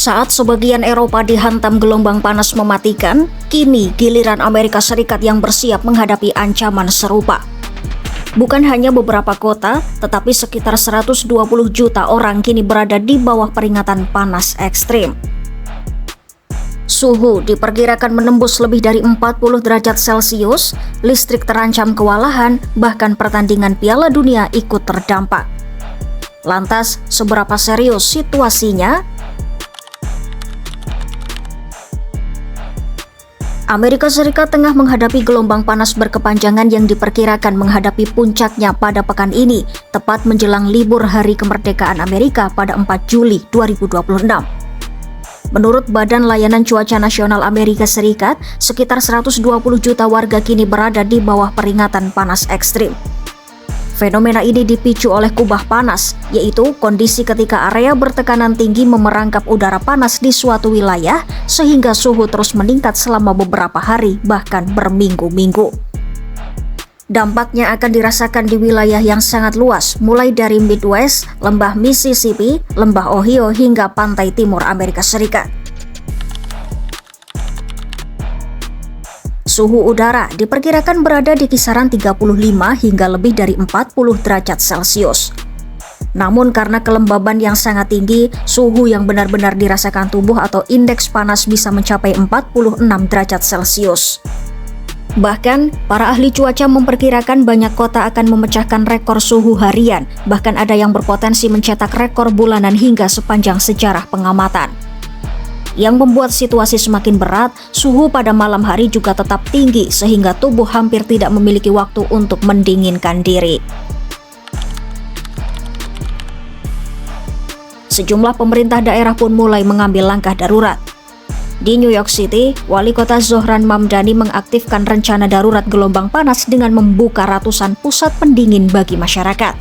Saat sebagian Eropa dihantam gelombang panas mematikan, kini giliran Amerika Serikat yang bersiap menghadapi ancaman serupa. Bukan hanya beberapa kota, tetapi sekitar 120 juta orang kini berada di bawah peringatan panas ekstrim. Suhu diperkirakan menembus lebih dari 40 derajat Celcius, listrik terancam kewalahan, bahkan pertandingan Piala Dunia ikut terdampak. Lantas, seberapa serius situasinya? Amerika Serikat tengah menghadapi gelombang panas berkepanjangan yang diperkirakan menghadapi puncaknya pada pekan ini, tepat menjelang libur Hari Kemerdekaan Amerika pada 4 Juli 2026. Menurut Badan Layanan Cuaca Nasional Amerika Serikat, sekitar 120 juta warga kini berada di bawah peringatan panas ekstrim. Fenomena ini dipicu oleh kubah panas, yaitu kondisi ketika area bertekanan tinggi memerangkap udara panas di suatu wilayah sehingga suhu terus meningkat selama beberapa hari, bahkan berminggu-minggu. Dampaknya akan dirasakan di wilayah yang sangat luas, mulai dari Midwest, lembah Mississippi, lembah Ohio, hingga pantai timur Amerika Serikat. Suhu udara diperkirakan berada di kisaran 35 hingga lebih dari 40 derajat Celcius. Namun karena kelembaban yang sangat tinggi, suhu yang benar-benar dirasakan tubuh atau indeks panas bisa mencapai 46 derajat Celcius. Bahkan, para ahli cuaca memperkirakan banyak kota akan memecahkan rekor suhu harian, bahkan ada yang berpotensi mencetak rekor bulanan hingga sepanjang sejarah pengamatan. Yang membuat situasi semakin berat, suhu pada malam hari juga tetap tinggi sehingga tubuh hampir tidak memiliki waktu untuk mendinginkan diri. Sejumlah pemerintah daerah pun mulai mengambil langkah darurat. Di New York City, Wali Kota Zohran Mamdani mengaktifkan rencana darurat gelombang panas dengan membuka ratusan pusat pendingin bagi masyarakat.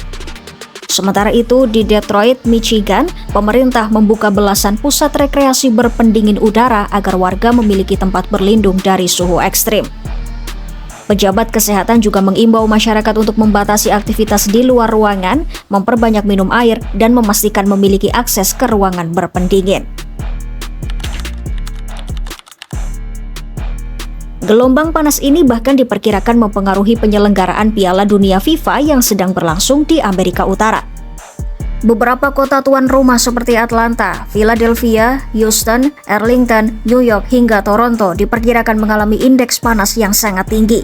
Sementara itu, di Detroit, Michigan, pemerintah membuka belasan pusat rekreasi berpendingin udara agar warga memiliki tempat berlindung dari suhu ekstrim. Pejabat kesehatan juga mengimbau masyarakat untuk membatasi aktivitas di luar ruangan, memperbanyak minum air, dan memastikan memiliki akses ke ruangan berpendingin. Gelombang panas ini bahkan diperkirakan mempengaruhi penyelenggaraan Piala Dunia FIFA yang sedang berlangsung di Amerika Utara. Beberapa kota tuan rumah seperti Atlanta, Philadelphia, Houston, Arlington, New York, hingga Toronto diperkirakan mengalami indeks panas yang sangat tinggi.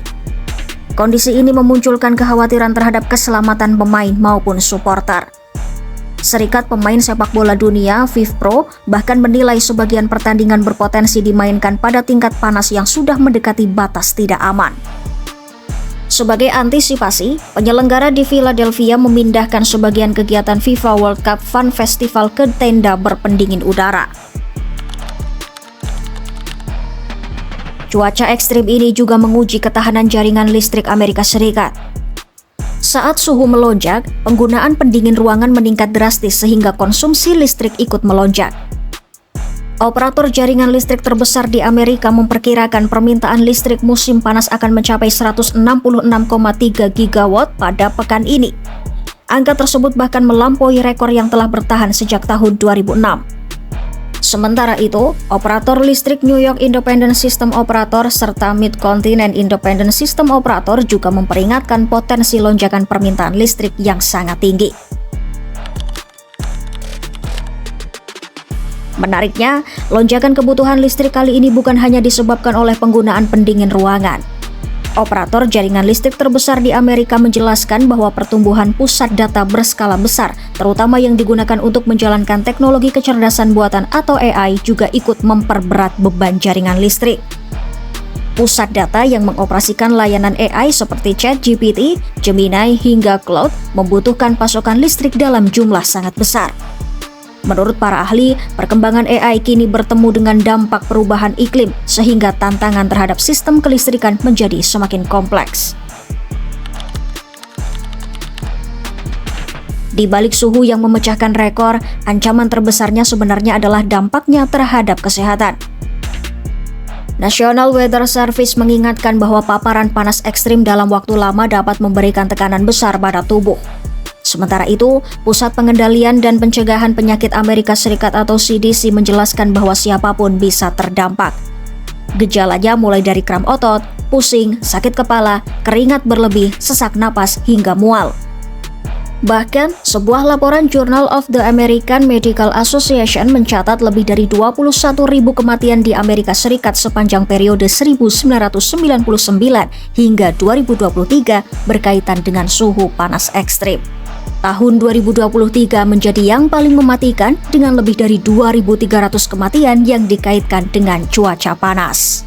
Kondisi ini memunculkan kekhawatiran terhadap keselamatan pemain maupun supporter. Serikat Pemain Sepak Bola Dunia (FIFPro) bahkan menilai sebagian pertandingan berpotensi dimainkan pada tingkat panas yang sudah mendekati batas tidak aman. Sebagai antisipasi, penyelenggara di Philadelphia memindahkan sebagian kegiatan FIFA World Cup Fun Festival ke tenda berpendingin udara. Cuaca ekstrim ini juga menguji ketahanan jaringan listrik Amerika Serikat. Saat suhu melonjak, penggunaan pendingin ruangan meningkat drastis sehingga konsumsi listrik ikut melonjak. Operator jaringan listrik terbesar di Amerika memperkirakan permintaan listrik musim panas akan mencapai 166,3 gigawatt pada pekan ini. Angka tersebut bahkan melampaui rekor yang telah bertahan sejak tahun 2006. Sementara itu, operator listrik New York Independent System Operator serta Mid-Continent Independent System Operator juga memperingatkan potensi lonjakan permintaan listrik yang sangat tinggi. Menariknya, lonjakan kebutuhan listrik kali ini bukan hanya disebabkan oleh penggunaan pendingin ruangan. Operator jaringan listrik terbesar di Amerika menjelaskan bahwa pertumbuhan pusat data berskala besar, terutama yang digunakan untuk menjalankan teknologi kecerdasan buatan atau AI, juga ikut memperberat beban jaringan listrik. Pusat data yang mengoperasikan layanan AI seperti ChatGPT, Gemini, hingga Claude membutuhkan pasokan listrik dalam jumlah sangat besar. Menurut para ahli, perkembangan AI kini bertemu dengan dampak perubahan iklim, sehingga tantangan terhadap sistem kelistrikan menjadi semakin kompleks. Di balik suhu yang memecahkan rekor, ancaman terbesarnya sebenarnya adalah dampaknya terhadap kesehatan. National Weather Service mengingatkan bahwa paparan panas ekstrim dalam waktu lama dapat memberikan tekanan besar pada tubuh. Sementara itu, Pusat Pengendalian dan Pencegahan Penyakit Amerika Serikat atau CDC menjelaskan bahwa siapapun bisa terdampak. Gejalanya mulai dari kram otot, pusing, sakit kepala, keringat berlebih, sesak napas, hingga mual. Bahkan, sebuah laporan Journal of the American Medical Association mencatat lebih dari 21.000 kematian di Amerika Serikat sepanjang periode 1999 hingga 2023 berkaitan dengan suhu panas ekstrim. Tahun 2023 menjadi yang paling mematikan dengan lebih dari 2.300 kematian yang dikaitkan dengan cuaca panas.